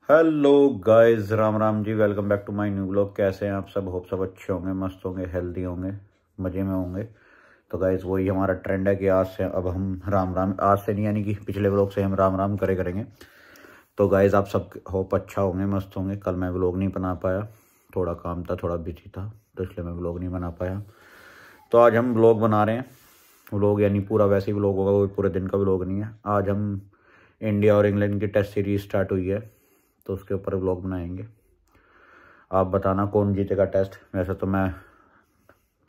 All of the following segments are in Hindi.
Hello guys, Ram Ram ji. Welcome back to my new blog. कैसे हैं आप सब? होप सब अच्छे होंगे, मस्त होंगे, हेल्दी होंगे, मज़े में होंगे। तो गाइस वही हमारा ट्रेंड है कि आज से अब हम राम राम, आज से नहीं यानी कि पिछले ब्लॉग से हम राम राम करेंगे। तो गाइस आप सब होप अच्छा होंगे, मस्त होंगे। कल मैं ब्लॉग नहीं बना पाया, थोड़ा काम था, थोड़ा बिजी था, तो इसलिए मैं ब्लॉग नहीं बना पाया। तो आज हम ब्लॉग बना रहे हैं। व्लॉग यानी पूरा वैसे ही व्लॉग होगा, वो पूरे दिन का व्लॉग नहीं है। आज हम इंडिया और इंग्लैंड की टेस्ट सीरीज स्टार्ट हुई है, तो उसके ऊपर व्लॉग बनाएंगे। आप बताना कौन जीतेगा टेस्ट। वैसे तो मैं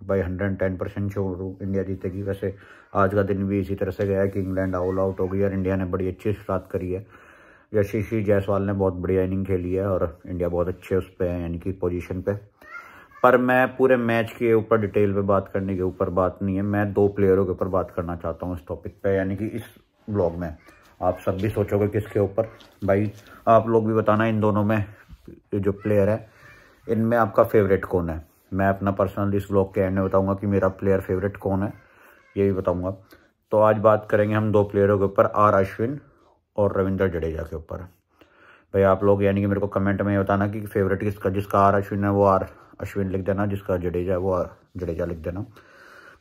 भाई 110% श्योर हूँ इंडिया जीतेगी। वैसे आज का दिन भी इसी तरह से गया है कि इंग्लैंड ऑल आउट हो गई और इंडिया ने बड़ी अच्छी शुरुआत करी है। यशीशी जायसवाल ने बहुत बढ़िया इनिंग खेली है और इंडिया बहुत अच्छे उस पर है, यानी कि पोजीशन पे। पर मैं पूरे मैच के ऊपर डिटेल पे बात करने के ऊपर बात नहीं है, मैं दो प्लेयरों के ऊपर बात करना चाहता हूँ इस टॉपिक पे, यानी कि इस ब्लॉग में। आप सब भी सोचोगे किसके ऊपर। भाई आप लोग भी बताना इन दोनों में, ये जो प्लेयर है इनमें आपका फेवरेट कौन है। मैं अपना पर्सनल इस ब्लॉग के एंड में बताऊँगा कि मेरा प्लेयर फेवरेट कौन है, ये भी बताऊँगा। तो आज बात करेंगे हम दो प्लेयरों के ऊपर, आर अश्विन और रविंद्र जडेजा के ऊपर। भाई आप लोग यानी कि मेरे को कमेंट में बताना कि फेवरेट किसका, जिसका आर अश्विन है वो आर अश्विन लिख देना, जिसका जडेजा है वो आर जडेजा लिख देना।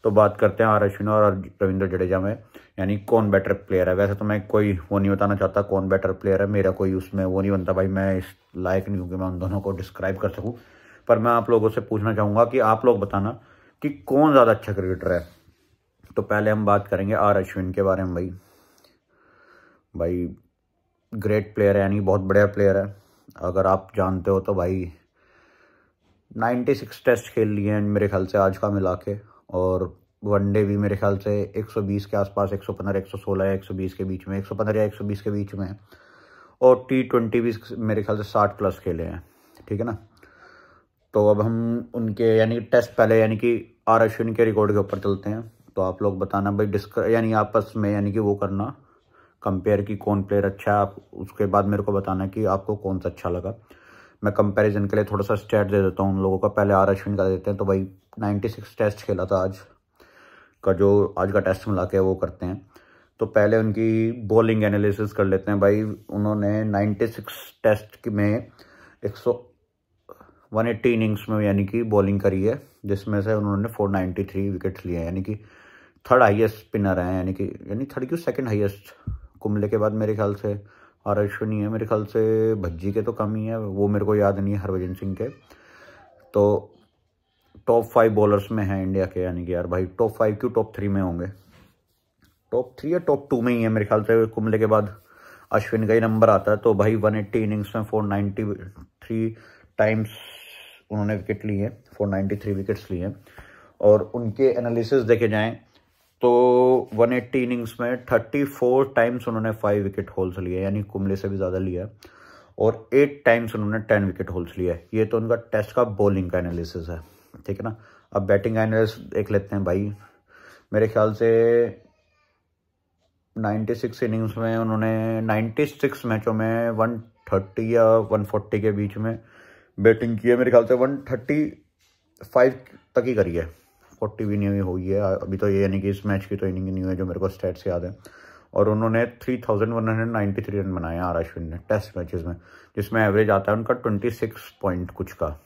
तो बात करते हैं आर अश्विन और रविंद्र जडेजा में, यानी कौन बेटर प्लेयर है। वैसे तो मैं कोई वो नहीं बताना चाहता कौन बेटर प्लेयर है, मेरा कोई उसमें वो नहीं बनता भाई, मैं इस लायक नहीं हूँ कि मैं उन दोनों को डिस्क्राइब कर सकूँ। पर मैं आप लोगों से पूछना चाहूँगा कि आप लोग बताना कि कौन ज़्यादा अच्छा क्रिकेटर है। तो पहले हम बात करेंगे आर अश्विन के बारे में। भाई ग्रेट प्लेयर है, यानी बहुत बढ़िया प्लेयर है। अगर आप जानते हो तो भाई 96 टेस्ट खेल लिए हैं मेरे ख्याल से आज का मिला के, और वनडे भी मेरे ख्याल से 120 के आसपास, 115, 116 या 120 के बीच में, 115 या 120 के बीच में। और T20 भी मेरे ख्याल से 60 प्लस खेले हैं, ठीक है ना। तो अब हम उनके यानी टेस्ट पहले यानी कि आर अश्विन के रिकॉर्ड के ऊपर चलते हैं। तो आप लोग बताना भाई यानी आपस में यानी कि वो करना कंपेयर की कौन प्लेयर अच्छा है। आप उसके बाद मेरे को बताना कि आपको कौन सा अच्छा लगा। मैं कंपैरिजन के लिए थोड़ा सा स्टैट दे देता हूँ उन लोगों का। पहले आर अश्विन का देते हैं। तो भाई 96 टेस्ट खेला था आज का, जो आज का टेस्ट मिला के वो करते हैं। तो पहले उनकी बॉलिंग एनालिसिस कर लेते हैं। भाई उन्होंने 96 टेस्ट में 180 इनिंग्स में यानी कि बॉलिंग करी है, जिसमें से उन्होंने 493 विकेट्स लिए हैं, यानी कि थर्ड हाईएस्ट स्पिनर हैं, यानी थर्ड क्यों, सेकंड हाईएस्ट। कुंबले के बाद मेरे ख्याल से आर अश्विन ही है, मेरे ख्याल से भज्जी के तो कम ही है, वो मेरे को याद नहीं है, हरभजन सिंह के। तो टॉप 5 बॉलर्स में है इंडिया के, यानी कि यार भाई टॉप 5 क्यों, टॉप 3 में होंगे, टॉप 3 या टॉप 2 में ही है मेरे ख्याल से। कुंबले के बाद अश्विन का ही नंबर आता है। तो भाई 180 इनिंग्स में 493 टाइम्स उन्होंने विकेट ली है, 493 विकेट्स लिए हैं। और उनके एनालिसिस देखे जाएं तो 180 इनिंग्स में 34 टाइम्स उन्होंने 5 विकेट होल्स लिए, यानी कुंबले से भी ज़्यादा लिया। और 8 टाइम्स उन्होंने 10 विकेट होल्स लिया है। ये तो उनका टेस्ट का बॉलिंग का एनालिसिस है, ठीक है ना। अब बैटिंग का एनालिसिस देख लेते हैं। भाई मेरे ख्याल से 96 इनिंग्स में उन्होंने 96 मैचों में 130 या 140 के बीच में बैटिंग की है। मेरे ख्याल से 135 तक ही करी है, 40 भी नहीं हुई है अभी तो, ये यानी कि इस मैच की तो इनिंग नहीं हुई है जो मेरे को स्टैट्स याद है। और उन्होंने 3193 रन बनाए आर अश्विन ने टेस्ट मैचेस में, जिसमें एवरेज आता है उनका 26 पॉइंट कुछ का,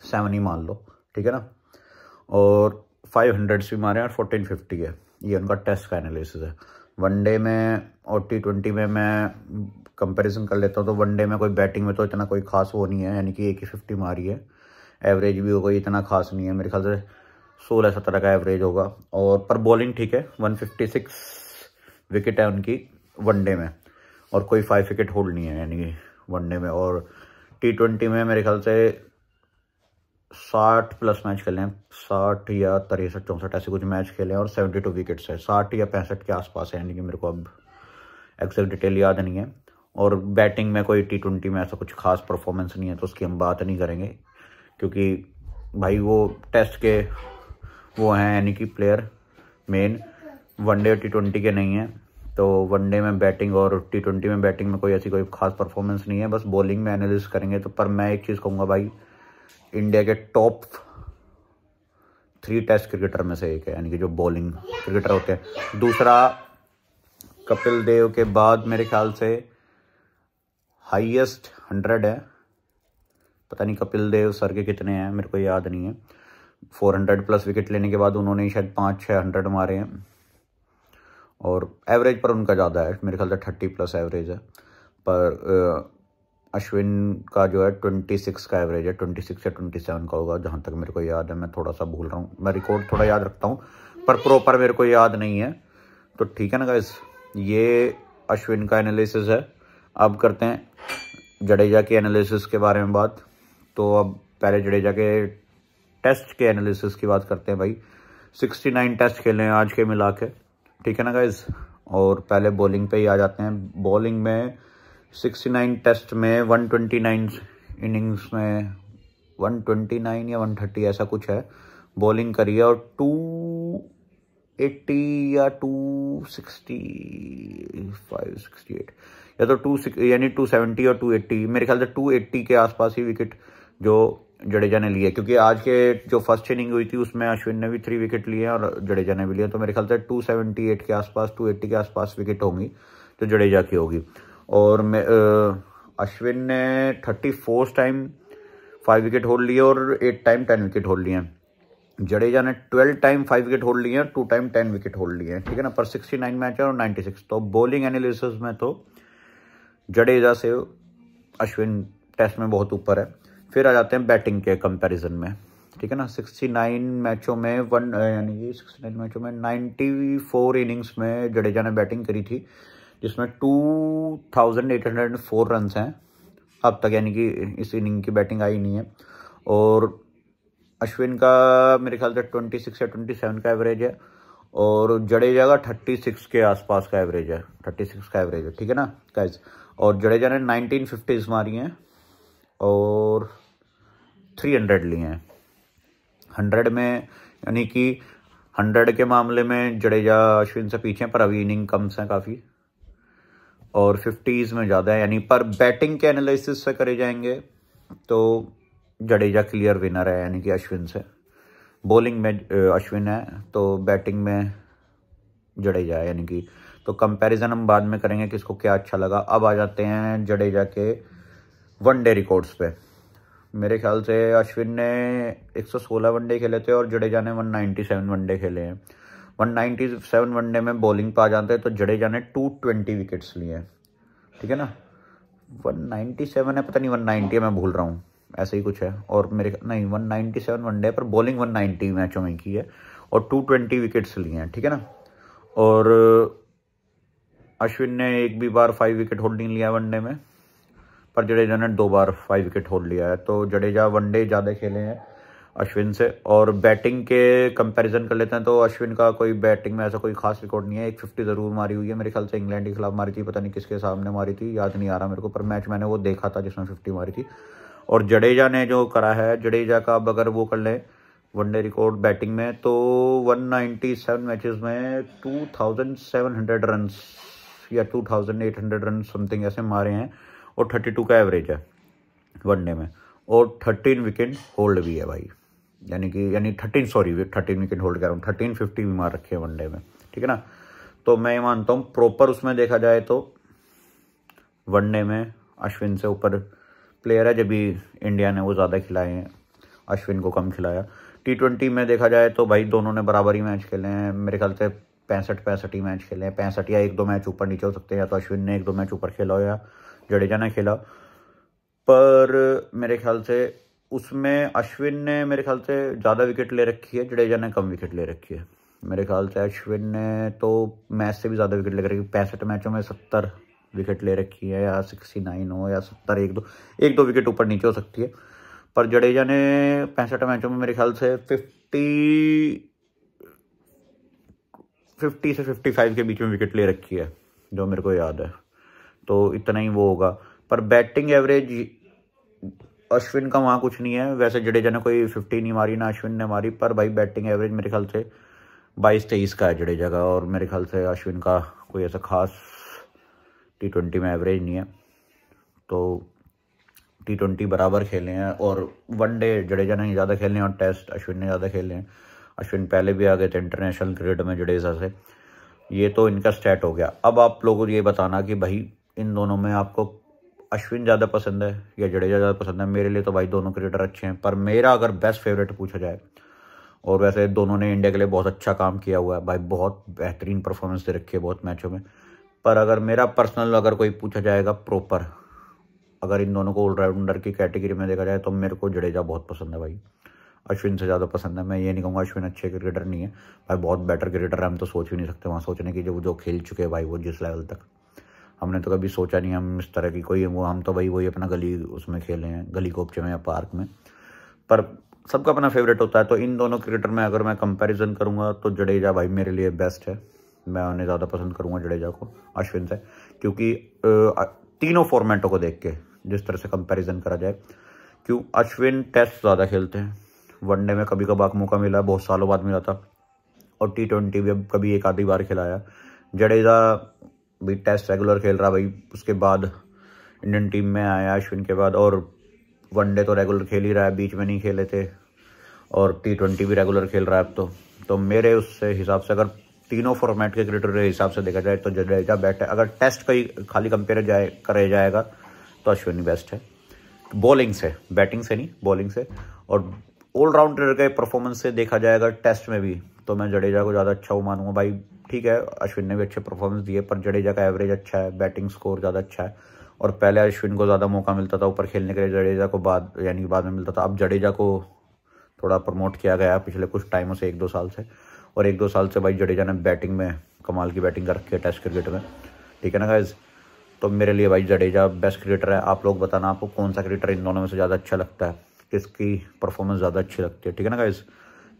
7 ही मान लो, ठीक है ना। और 500 भी मारे और 1450 है। ये उनका टेस्ट का एनालिसिस है। वनडे में और T20 में मैं कंपैरिजन कर लेता हूँ। तो वनडे में कोई बैटिंग में तो इतना कोई खास वो नहीं है, यानी कि 1 ही 50 मारी है। एवरेज भी कोई इतना खास नहीं है, मेरे ख्याल से 16-17 का एवरेज होगा। और पर बॉलिंग ठीक है, 156 विकेट है उनकी वनडे में, और कोई 5 विकेट होल्ड नहीं है यानी कि वनडे में। और T20 में मेरे ख्याल से 60 प्लस मैच खेले हैं, 60 या 63 64 ऐसे कुछ मैच खेले हैं, और 72 विकेट्स है, 60 या 65 के आसपास है, यानी कि मेरे को अब एक्जैक्ट डिटेल याद नहीं है। और बैटिंग में कोई T20 में ऐसा कुछ खास परफॉर्मेंस नहीं है, तो उसकी हम बात नहीं करेंगे, क्योंकि भाई वो टेस्ट के वो हैं, यानी कि प्लेयर मेन, वनडे और T20 के नहीं हैं। तो वनडे में बैटिंग और T20 में बैटिंग में कोई ऐसी कोई खास परफॉर्मेंस नहीं है, बस बॉलिंग में एनालिसिस करेंगे। तो पर मैं एक चीज़ कहूँगा भाई, इंडिया के टॉप 3 टेस्ट क्रिकेटर में से एक है, यानी कि जो बॉलिंग क्रिकेटर होते हैं। दूसरा कपिल देव के बाद मेरे ख्याल से हाईएस्ट 100 है, पता नहीं कपिल देव सर के कितने हैं, मेरे को याद नहीं है। 400 प्लस विकेट लेने के बाद उन्होंने शायद 500-600 मारे हैं, और एवरेज पर उनका ज़्यादा है, मेरे ख्याल से 30 प्लस एवरेज है। पर अश्विन का जो है 26 का एवरेज है, 26 या 27 का होगा जहाँ तक मेरे को याद है। मैं थोड़ा सा भूल रहा हूँ, मैं रिकॉर्ड थोड़ा याद रखता हूँ पर प्रॉपर मेरे को याद नहीं है। तो ठीक है ना गाइस, ये अश्विन का एनालिसिस है। अब करते हैं जडेजा के एनालिसिस के बारे में बात। तो अब पहले जडेजा के टेस्ट के एनालिसिस की बात करते हैं भाई। 69 टेस्ट खेले हैं आज के मिला के, ठीक है ना गाइस। और पहले बॉलिंग पे ही आ जाते हैं। बॉलिंग में 69 टेस्ट में 129 इनिंग्स में 129 या 130 ऐसा कुछ है बॉलिंग करी है, और 280 या 265 68 या तो 270 और 280, मेरे ख्याल से 280 के आसपास ही विकेट जो जडेजा ने लिए, क्योंकि आज के जो फर्स्ट इनिंग हुई थी उसमें अश्विन ने भी 3 विकेट लिए और जडेजा ने भी लिए। तो मेरे ख्याल से 278 के आसपास 280 के आसपास विकेट होंगी जो जडेजा की होगी। और अश्विन ने 34 टाइम 5 विकेट होल्ड लिए और 8 टाइम 10 विकेट होल्ड लिए हैं। जडेजा ने 12 टाइम 5 विकेट होल्ड लिए हैं, 2 टाइम 10 विकेट होल्ड लिए हैं, ठीक है ना। पर 69 मैच है और 96। तो बॉलिंग एनालिसिस में तो जडेजा से अश्विन टेस्ट में बहुत ऊपर है। फिर आ जाते हैं बैटिंग के कंपैरिजन में, ठीक है ना। 69 मैचों में 94 इनिंग्स में जडेजा ने बैटिंग करी थी, जिसमें 2804 रन हैं अब तक, यानी कि इस इनिंग की बैटिंग आई नहीं है। और अश्विन का मेरे ख्याल से 26 या 27 का एवरेज है, और जडेजा का 36 के आसपास का एवरेज है, 36 का एवरेज है, ठीक है ना गाइस। और जडेजा ने 1950s मारी हैं और 300 लिए हैं 100 में, यानी कि 100 के मामले में जडेजा अश्विन से पीछे हैं, पर अभी इनिंग कम है काफ़ी, और 50s में ज़्यादा है, यानी पर बैटिंग के एनालिसिस से करे जाएंगे तो जडेजा क्लियर विनर है, यानी कि अश्विन से। बॉलिंग में अश्विन है तो बैटिंग में जडेजा है, यानी कि। तो कंपैरिजन हम बाद में करेंगे किसको क्या अच्छा लगा। अब आ जाते हैं जडेजा के वनडे रिकॉर्ड्स पे। मेरे ख्याल से अश्विन ने 116 वनडे खेले थे और जडेजा ने 197 वनडे खेले हैं। 197 वनडे में बॉलिंग पे आ जाते हैं तो जडेजा ने 220 विकेट्स लिए हैं, ठीक है ना। 197 है, पता नहीं 190 है, मैं भूल रहा हूँ, ऐसे ही कुछ है। और मेरे नहीं 197 वनडे पर बॉलिंग 190 मैचों में की है और 220 विकेट्स लिए हैं, ठीक है ना। और अश्विन ने एक भी बार 5 विकेट होल्ड नहीं लिया वनडे में, पर जडेजा ने 2 बार 5 विकेट होल्ड लिया है। तो जडेजा वनडे ज़्यादा खेले हैं अश्विन से। और बैटिंग के कंपैरिजन कर लेते हैं तो अश्विन का कोई बैटिंग में ऐसा कोई खास रिकॉर्ड नहीं है। एक 50 ज़रूर मारी हुई है, मेरे ख्याल से इंग्लैंड के खिलाफ मारी थी, पता नहीं किसके सामने मारी थी, याद नहीं आ रहा मेरे को, पर मैच मैंने वो देखा था जिसमें 50 मारी थी। और जडेजा ने जो करा है, जडेजा का अब अगर वो कर लें वनडे रिकॉर्ड बैटिंग में, तो 197 मैचेस में 2700 रन या 2800 रन समथिंग ऐसे मारे हैं, और 32 का एवरेज है वनडे में, और 13 विकेट होल्ड भी है भाई, यानी 13 विकेट होल्ड कर रहा हूँ, 1350 भी मार रखे हैं वनडे में, ठीक है ना। तो मैं मानता हूँ प्रॉपर उसमें देखा जाए तो वनडे में अश्विन से ऊपर प्लेयर है, जब भी इंडिया ने वो ज़्यादा खिलाए हैं, अश्विन को कम खिलाया। T20 में देखा जाए तो भाई दोनों ने बराबर ही मैच खेले हैं, मेरे ख्याल से 65 ही मैच खेले हैं, 65 या 1-2 मैच ऊपर नीचे हो सकते हैं, या तो अश्विन ने 1-2 मैच ऊपर खेला हो या जडेजा ने खेला। पर मेरे ख्याल से उसमें अश्विन ने मेरे ख्याल से ज़्यादा विकेट ले रखी है, जडेजा ने कम विकेट ले रखी है। मेरे ख्याल से अश्विन ने तो मैच से भी ज़्यादा विकेट ले रखी है, 65 मैचों में 70 विकेट ले रखी है, या 69 हो या 70, 1-2 विकेट ऊपर नीचे हो सकती है। पर जडेजा ने 65 मैचों में मेरे ख्याल से 50 से 55 के बीच में विकेट ले रखी है, जो मेरे को याद है, तो इतना ही वो होगा। पर बैटिंग एवरेज अश्विन का वहाँ कुछ नहीं है, वैसे जडेजा ने कोई 50 नहीं मारी ना अश्विन ने मारी, पर भाई बैटिंग एवरेज मेरे ख्याल से 22-23 का है जडेजा का, और मेरे ख्याल से अश्विन का कोई ऐसा खास T20 में एवरेज नहीं है। तो T20 बराबर खेले हैं, और वनडे जडेजा ने ज़्यादा खेले हैं और टेस्ट अश्विन ने ज़्यादा खेले हैं। अश्विन पहले भी आ गए थे इंटरनेशनल क्रिकेट में जडेजा से। ये तो इनका स्टैट हो गया। अब आप लोगों को ये बताना कि भाई इन दोनों में आपको अश्विन ज़्यादा पसंद है या जडेजा ज़्यादा पसंद है, मेरे लिए तो भाई दोनों क्रिकेटर अच्छे हैं। पर मेरा अगर बेस्ट फेवरेट पूछा जाए, और वैसे दोनों ने इंडिया के लिए बहुत अच्छा काम किया हुआ है भाई, बहुत बेहतरीन परफॉर्मेंस दे रखी है बहुत मैचों में। पर अगर मेरा पर्सनल अगर कोई पूछा जाएगा प्रॉपर, अगर इन दोनों को ऑलराउंडर की कैटेगरी में देखा जाए तो मेरे को जडेजा बहुत पसंद है भाई, अश्विन से ज़्यादा पसंद है। मैं ये नहीं कहूँगा अश्विन अच्छे क्रिकेटर नहीं है भाई, बहुत बेटर क्रिकेटर है। हम तो सोच भी नहीं सकते वहाँ सोचने की, जो खेल चुके हैं भाई वो जिस लेवल तक, हमने तो कभी सोचा नहीं हम इस तरह की कोई वो, हम तो भाई वही अपना गली उसमें खेले हैं, गली कोपचे में या पार्क में। पर सबका अपना फेवरेट होता है। तो इन दोनों क्रिकेटर में अगर मैं कंपैरिजन करूँगा तो जडेजा भाई मेरे लिए बेस्ट है। मैं उन्हें ज़्यादा पसंद करूँगा जडेजा को अश्विन से, क्योंकि तीनों फॉर्मेटों को देख के जिस तरह से कंपैरिजन करा जाए, क्यों अश्विन टेस्ट ज़्यादा खेलते हैं, वनडे में कभी कभार मौका मिला, बहुत सालों बाद मिला था, और T20 भी कभी एक आधी बार खिलाया। जडेजा भी टेस्ट रेगुलर खेल रहा भाई, उसके बाद इंडियन टीम में आया अश्विन के बाद, और वनडे तो रेगुलर खेल ही रहा है, बीच में नहीं खेले थे, और T20 भी रेगुलर खेल रहा है अब तो मेरे उससे हिसाब से अगर तीनों फॉर्मेट के क्रिकेटर के हिसाब से देखा जाए तो जडेजा बेस्ट है। अगर टेस्ट का ही खाली कंपेयर करे जाएगा तो अश्विन ही बेस्ट है, बॉलिंग से, बैटिंग से नहीं, बॉलिंग से। और ऑलराउंडर के परफॉर्मेंस से देखा जाएगा टेस्ट में भी तो मैं जडेजा को ज़्यादा अच्छा वो मानूंगा भाई। ठीक है अश्विन ने भी अच्छे परफॉर्मेंस दिए, पर जडेजा का एवरेज अच्छा है, बैटिंग स्कोर ज़्यादा अच्छा है, और पहले अश्विन को ज़्यादा मौका मिलता था ऊपर खेलने के लिए, जडेजा को बाद में मिलता था। अब जडेजा को थोड़ा प्रमोट किया गया पिछले कुछ टाइमों से, 1-2 साल से, और 1-2 साल से भाई जडेजा ने बैटिंग में कमाल की बैटिंग कर रखी है टेस्ट क्रिकेट में, ठीक है ना गाइज। तो मेरे लिए भाई जडेजा बेस्ट क्रिकेटर है। आप लोग बताना आपको कौन सा क्रिकेटर इन दोनों में से ज़्यादा अच्छा लगता है, किसकी परफॉर्मेंस ज़्यादा अच्छी लगती है, ठीक है ना गाइज।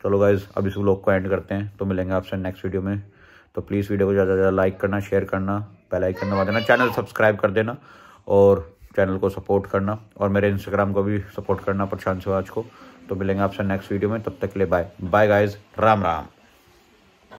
चलो गाइज अब इस व्लॉग को एंड करते हैं, तो मिलेंगे आपसे नेक्स्ट वीडियो में। तो प्लीज़ वीडियो को ज़्यादा से ज़्यादा लाइक करना, शेयर करना, बेल आइकन दबा देना, चैनल सब्सक्राइब कर देना, और चैनल को सपोर्ट करना, और मेरे इंस्टाग्राम को भी सपोर्ट करना, प्रशांत शिवाज को। तो मिलेंगे आपसे नेक्स्ट वीडियो में, तब तक के लिए bye bye guys, Ram Ram.